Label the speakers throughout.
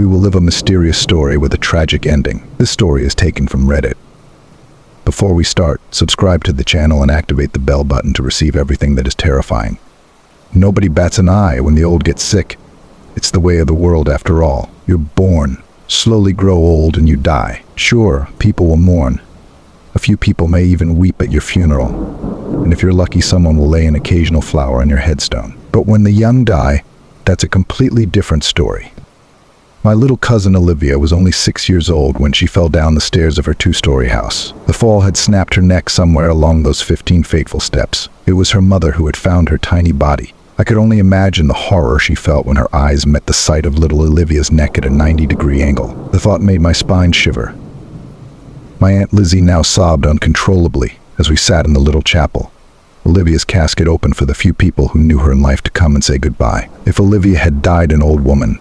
Speaker 1: we will live a mysterious story with a tragic ending. This story is taken from Reddit. Before we start, subscribe to the channel and activate the bell button to receive everything that is terrifying. Nobody bats an eye when the old get sick. It's the way of the world after all. You're born, slowly grow old, and you die. Sure, people will mourn. A few people may even weep at your funeral. And if you're lucky, someone will lay an occasional flower on your headstone. But when the young die, that's a completely different story. My little cousin Olivia was only 6 years old when she fell down the stairs of her 2-story house. The fall had snapped her neck somewhere along those 15 fateful steps. It was her mother who had found her tiny body. I could only imagine the horror she felt when her eyes met the sight of little Olivia's neck at a 90-degree angle. The thought made my spine shiver. My Aunt Lizzie now sobbed uncontrollably as we sat in the little chapel. Olivia's casket opened for the few people who knew her in life to come and say goodbye. If Olivia had died an old woman,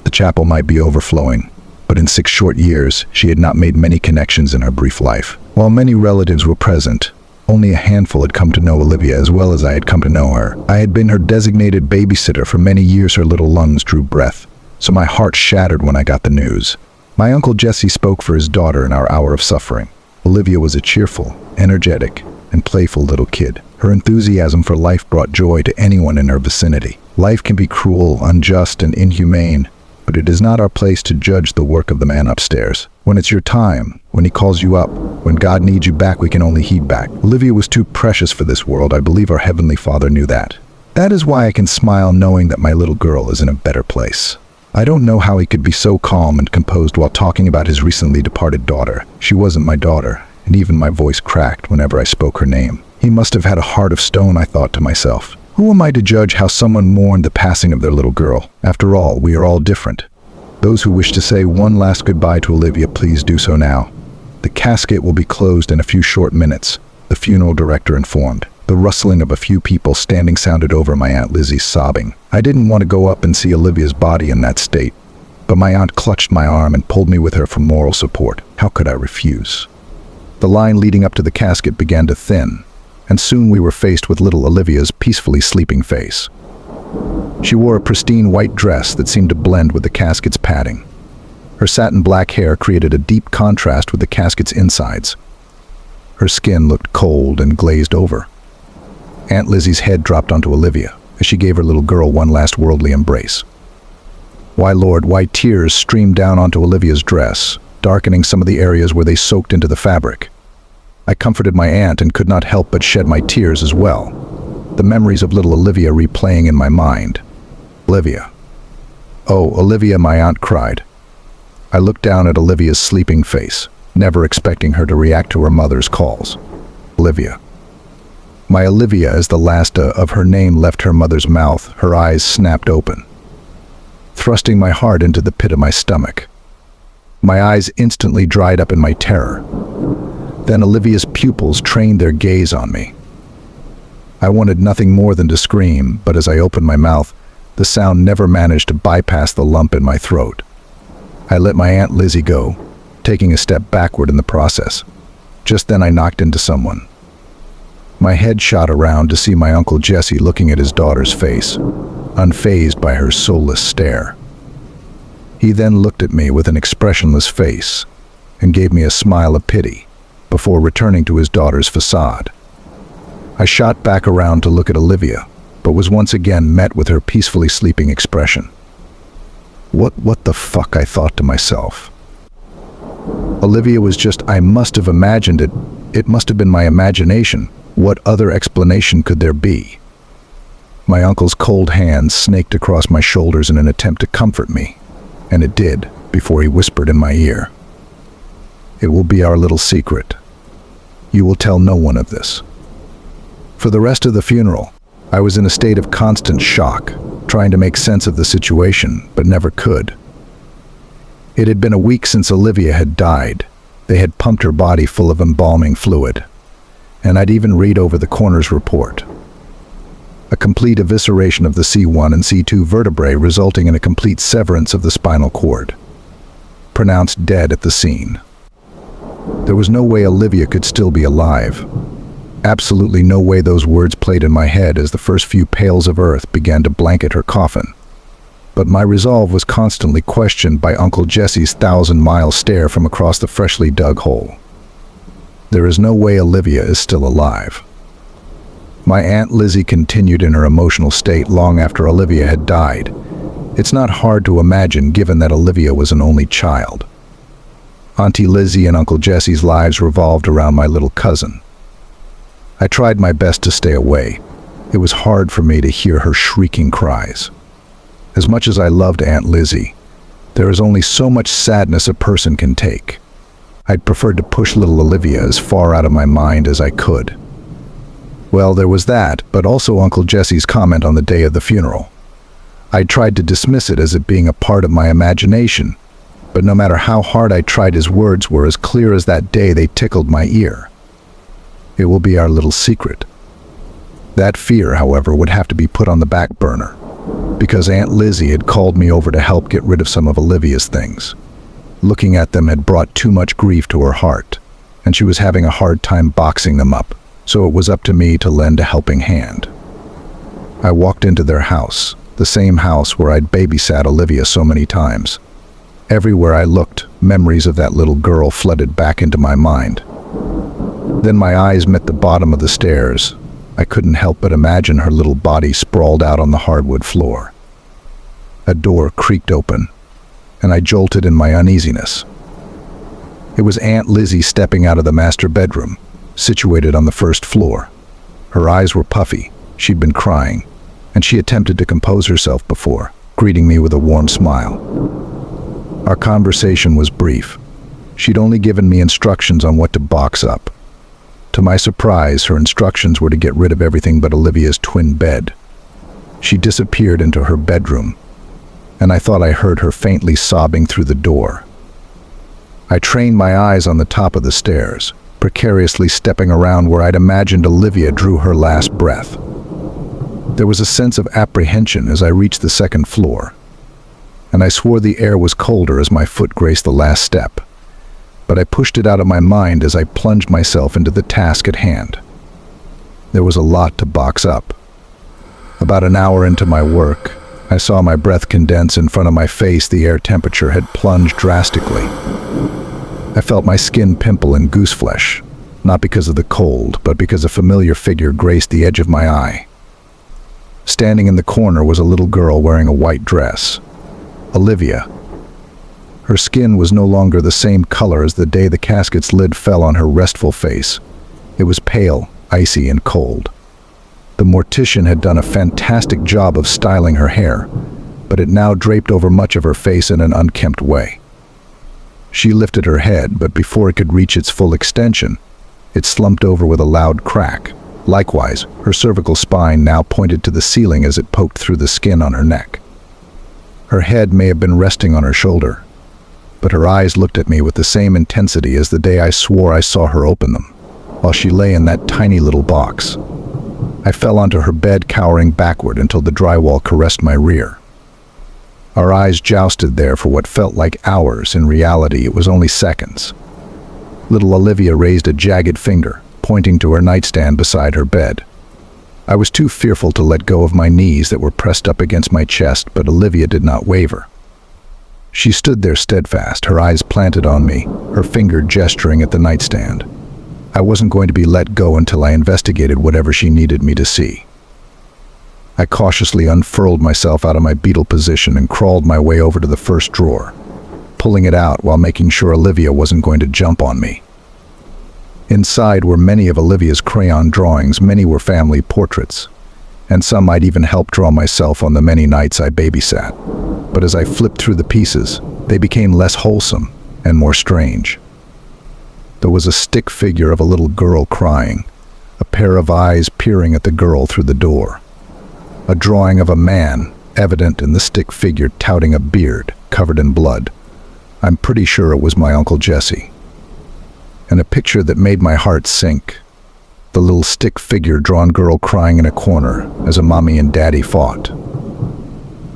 Speaker 1: the chapel might be overflowing, but in 6 short years, she had not made many connections in her brief life. While many relatives were present, only a handful had come to know Olivia as well as I had come to know her. I had been her designated babysitter for many years. Her little lungs drew breath, so my heart shattered when I got the news. My Uncle Jesse spoke for his daughter in our hour of suffering. Olivia was a cheerful, energetic, and playful little kid. Her enthusiasm for life brought joy to anyone in her vicinity. Life can be cruel, unjust, and inhumane, but it is not our place to judge the work of the man upstairs. When it's your time, when he calls you up, when God needs you back, we can only heed back. Olivia was too precious for this world. I believe our Heavenly Father knew that. That is why I can smile knowing that my little girl is in a better place. I don't know how he could be so calm and composed while talking about his recently departed daughter. She wasn't my daughter, and even my voice cracked whenever I spoke her name. He must have had a heart of stone, I thought to myself. Who am I to judge how someone mourned the passing of their little girl? After all, we are all different. Those who wish to say one last goodbye to Olivia, please do so now. The casket will be closed in a few short minutes, the funeral director informed. The rustling of a few people standing sounded over my Aunt Lizzie's sobbing. I didn't want to go up and see Olivia's body in that state, but my aunt clutched my arm and pulled me with her for moral support. How could I refuse? The line leading up to the casket began to thin, and soon we were faced with little Olivia's peacefully sleeping face. She wore a pristine white dress that seemed to blend with the casket's padding. Her satin black hair created a deep contrast with the casket's insides. Her skin looked cold and glazed over. Aunt Lizzie's head dropped onto Olivia as she gave her little girl one last worldly embrace. Why, Lord, why tears streamed down onto Olivia's dress, darkening some of the areas where they soaked into the fabric. I comforted my aunt and could not help but shed my tears as well, the memories of little Olivia replaying in my mind. Olivia. Oh, Olivia, my aunt cried. I looked down at Olivia's sleeping face, never expecting her to react to her mother's calls. Olivia. My Olivia, as the last of her name left her mother's mouth, her eyes snapped open, thrusting my heart into the pit of my stomach. My eyes instantly dried up in my terror. Then Olivia's pupils trained their gaze on me. I wanted nothing more than to scream, but as I opened my mouth, the sound never managed to bypass the lump in my throat. I let my Aunt Lizzie go, taking a step backward in the process. Just then I knocked into someone. My head shot around to see my Uncle Jesse looking at his daughter's face, unfazed by her soulless stare. He then looked at me with an expressionless face and gave me a smile of pity before returning to his daughter's facade. I shot back around to look at Olivia, but was once again met with her peacefully sleeping expression. What the fuck, I thought to myself. Olivia was just, I must have imagined it. It must have been my imagination. What other explanation could there be? My uncle's cold hand snaked across my shoulders in an attempt to comfort me, and it did, before he whispered in my ear. It will be our little secret. You will tell no one of this. For the rest of the funeral, I was in a state of constant shock, trying to make sense of the situation, but never could. It had been a week since Olivia had died. They had pumped her body full of embalming fluid, and I'd even read over the coroner's report. A complete evisceration of the C1 and C2 vertebrae, resulting in a complete severance of the spinal cord. Pronounced dead at the scene. There was no way Olivia could still be alive. Absolutely no way. Those words played in my head as the first few pails of earth began to blanket her coffin. but my resolve was constantly questioned by Uncle Jesse's 1,000-mile stare from across the freshly dug hole. There is no way Olivia is still alive. My Aunt Lizzie continued in her emotional state long after Olivia had died. It's not hard to imagine given that Olivia was an only child. Auntie Lizzie and Uncle Jesse's lives revolved around my little cousin. I tried my best to stay away. It was hard for me to hear her shrieking cries. As much as I loved Aunt Lizzie, there is only so much sadness a person can take. I'd preferred to push little Olivia as far out of my mind as I could. Well, there was that, but also Uncle Jesse's comment on the day of the funeral. I tried to dismiss it as it being a part of my imagination, but no matter how hard I tried, his words were as clear as that day they tickled my ear. It will be our little secret. That fear, however, would have to be put on the back burner, because Aunt Lizzie had called me over to help get rid of some of Olivia's things. Looking at them had brought too much grief to her heart, and she was having a hard time boxing them up, so it was up to me to lend a helping hand. I walked into their house, the same house where I'd babysat Olivia so many times. Everywhere I looked, memories of that little girl flooded back into my mind. Then my eyes met the bottom of the stairs. I couldn't help but imagine her little body sprawled out on the hardwood floor. A door creaked open, and I jolted in my uneasiness. It was Aunt Lizzie stepping out of the master bedroom, situated on the first floor. Her eyes were puffy, she'd been crying, and she attempted to compose herself before, greeting me with a warm smile. Our conversation was brief. She'd only given me instructions on what to box up. To my surprise, her instructions were to get rid of everything but Olivia's twin bed. She disappeared into her bedroom, and I thought I heard her faintly sobbing through the door. I trained my eyes on the top of the stairs, precariously stepping around where I'd imagined Olivia drew her last breath. There was a sense of apprehension as I reached the second floor, and I swore the air was colder as my foot graced the last step. But I pushed it out of my mind as I plunged myself into the task at hand. There was a lot to box up. About an hour into my work, I saw my breath condense in front of my face. The air temperature had plunged drastically. I felt my skin pimple and goose flesh, not because of the cold, but because a familiar figure graced the edge of my eye. Standing in the corner was a little girl wearing a white dress. Olivia. Her skin was no longer the same color as the day the casket's lid fell on her restful face. It was pale, icy, and cold. The mortician had done a fantastic job of styling her hair, but it now draped over much of her face in an unkempt way. She lifted her head, but before it could reach its full extension, it slumped over with a loud crack. Likewise, her cervical spine now pointed to the ceiling as it poked through the skin on her neck. Her head may have been resting on her shoulder, but her eyes looked at me with the same intensity as the day I swore I saw her open them, while she lay in that tiny little box. I fell onto her bed, cowering backward until the drywall caressed my rear. Our eyes jousted there for what felt like hours. In reality, it was only seconds. Little Olivia raised a jagged finger, pointing to her nightstand beside her bed. I was too fearful to let go of my knees that were pressed up against my chest, but Olivia did not waver. She stood there steadfast, her eyes planted on me, her finger gesturing at the nightstand. I wasn't going to be let go until I investigated whatever she needed me to see. I cautiously unfurled myself out of my beetle position and crawled my way over to the first drawer, pulling it out while making sure Olivia wasn't going to jump on me. Inside were many of Olivia's crayon drawings. Many were family portraits, and some I'd even helped draw myself on the many nights I babysat. But as I flipped through the pieces, they became less wholesome and more strange. There was a stick figure of a little girl crying, a pair of eyes peering at the girl through the door. A drawing of a man, evident in the stick figure, touting a beard covered in blood. I'm pretty sure it was my Uncle Jesse. And a picture that made my heart sink. The little stick figure drawn girl crying in a corner as a mommy and daddy fought.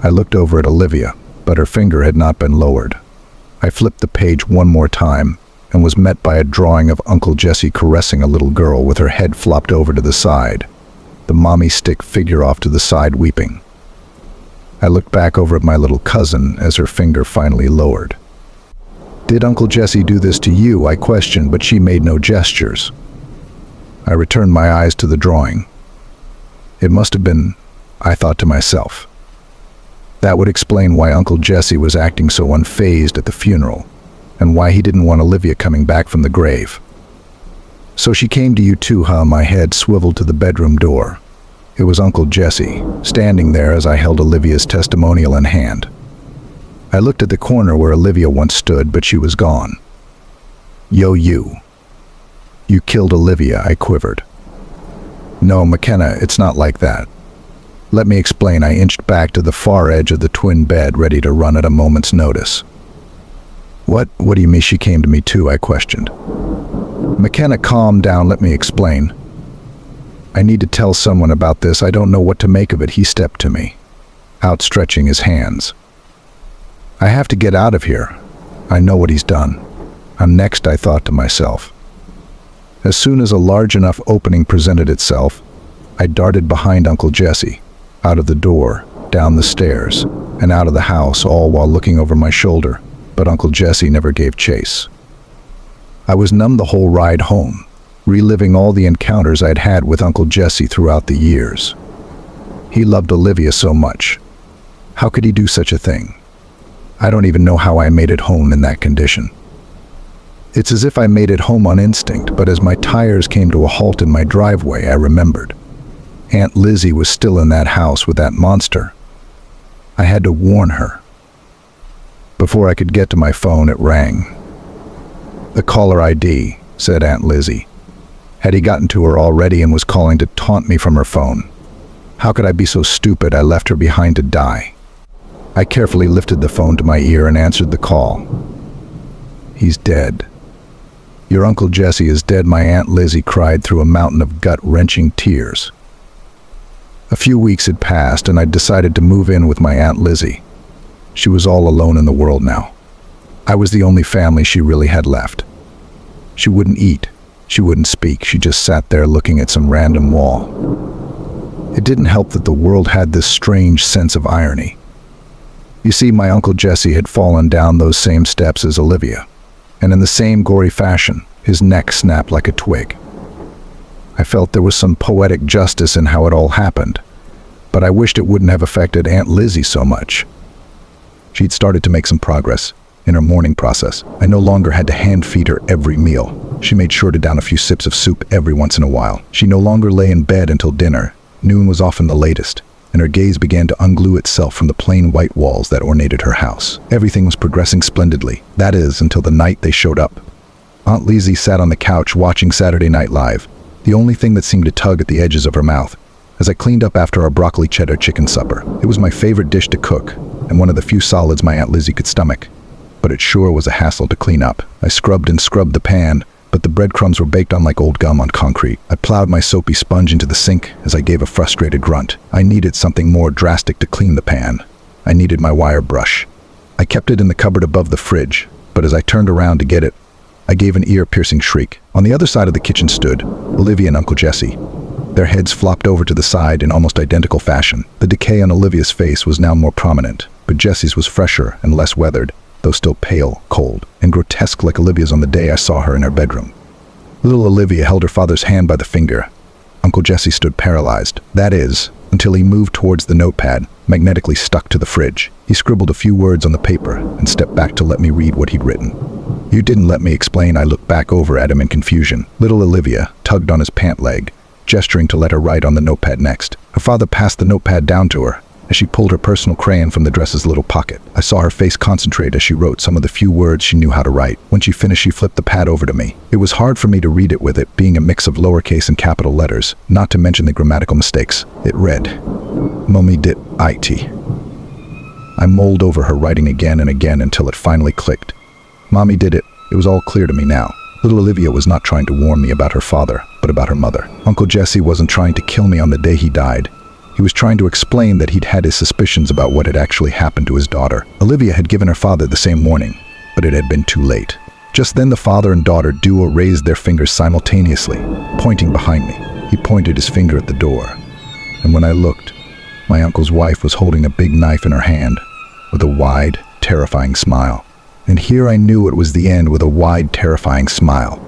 Speaker 1: I looked over at Olivia, but her finger had not been lowered. I flipped the page one more time and was met by a drawing of Uncle Jesse caressing a little girl with her head flopped over to the side, the mommy stick figure off to the side weeping. I looked back over at my little cousin as her finger finally lowered. "Did Uncle Jesse do this to you?" I questioned, but she made no gestures. I returned my eyes to the drawing. It must have been, I thought to myself. That would explain why Uncle Jesse was acting so unfazed at the funeral, and why he didn't want Olivia coming back from the grave. "So she came to you too, huh?" My head swiveled to the bedroom door. It was Uncle Jesse, standing there as I held Olivia's testimonial in hand. I looked at the corner where Olivia once stood, but she was gone. "Yo, you. You killed Olivia," I quivered. "No, McKenna, it's not like that. Let me explain." I inched back to the far edge of the twin bed, ready to run at a moment's notice. What do you mean she came to me too?" I questioned. "McKenna, calm down, let me explain. I need to tell someone about this. I don't know what to make of it." He stepped to me, outstretching his hands. "I have to get out of here. I know what he's done. I'm next," I thought to myself. As soon as a large enough opening presented itself, I darted behind Uncle Jesse, out of the door, down the stairs, and out of the house, all while looking over my shoulder, but Uncle Jesse never gave chase. I was numb the whole ride home, reliving all the encounters I'd had with Uncle Jesse throughout the years. He loved Olivia so much. How could he do such a thing? I don't even know how I made it home in that condition. It's as if I made it home on instinct, but as my tires came to a halt in my driveway, I remembered. Aunt Lizzie was still in that house with that monster. I had to warn her. Before I could get to my phone, it rang. "The caller ID," said Aunt Lizzie. Had he gotten to her already and was calling to taunt me from her phone? How could I be so stupid I left her behind to die? I carefully lifted the phone to my ear and answered the call. "He's dead. Your Uncle Jesse is dead," my Aunt Lizzie cried through a mountain of gut-wrenching tears. A few weeks had passed and I'd decided to move in with my Aunt Lizzie. She was all alone in the world now. I was the only family she really had left. She wouldn't eat. She wouldn't speak. She just sat there looking at some random wall. It didn't help that the world had this strange sense of irony. You see, my Uncle Jesse had fallen down those same steps as Olivia, and in the same gory fashion, his neck snapped like a twig. I felt there was some poetic justice in how it all happened, but I wished it wouldn't have affected Aunt Lizzie so much. She'd started to make some progress in her mourning process. I no longer had to hand-feed her every meal. She made sure to down a few sips of soup every once in a while. She no longer lay in bed until dinner. Noon was often the latest, and her gaze began to unglue itself from the plain white walls that ornated her house. Everything was progressing splendidly. That is, until the night they showed up. Aunt Lizzie sat on the couch watching Saturday Night Live, the only thing that seemed to tug at the edges of her mouth. As I cleaned up after our broccoli cheddar chicken supper, it was my favorite dish to cook, and one of the few solids my Aunt Lizzie could stomach. But it sure was a hassle to clean up. I scrubbed and scrubbed the pan, but the breadcrumbs were baked on like old gum on concrete. I plowed my soapy sponge into the sink as I gave a frustrated grunt. I needed something more drastic to clean the pan. I needed my wire brush. I kept it in the cupboard above the fridge, but as I turned around to get it, I gave an ear-piercing shriek. On the other side of the kitchen stood Olivia and Uncle Jesse. Their heads flopped over to the side in almost identical fashion. The decay on Olivia's face was now more prominent, but Jesse's was fresher and less weathered, though still pale, cold, and grotesque like Olivia's on the day I saw her in her bedroom. Little Olivia held her father's hand by the finger. Uncle Jesse stood paralyzed. That is, until he moved towards the notepad, magnetically stuck to the fridge. He scribbled a few words on the paper and stepped back to let me read what he'd written. "You didn't let me explain." I looked back over at him in confusion. Little Olivia tugged on his pant leg, gesturing to let her write on the notepad next. Her father passed the notepad down to her as she pulled her personal crayon from the dress's little pocket. I saw her face concentrate as she wrote some of the few words she knew how to write. When she finished, she flipped the pad over to me. It was hard for me to read it with it being a mix of lowercase and capital letters, not to mention the grammatical mistakes. It read, "Mommy did it." I mulled over her writing again and again until it finally clicked. Mommy did it. It was all clear to me now. Little Olivia was not trying to warn me about her father, but about her mother. Uncle Jesse wasn't trying to kill me on the day he died. He was trying to explain that he'd had his suspicions about what had actually happened to his daughter. Olivia had given her father the same warning, but it had been too late. Just then the father and daughter duo raised their fingers simultaneously, pointing behind me. He pointed his finger at the door, and when I looked, My uncle's wife was holding a big knife in her hand, with a wide, terrifying smile. And here I knew it was the end with a wide, terrifying smile.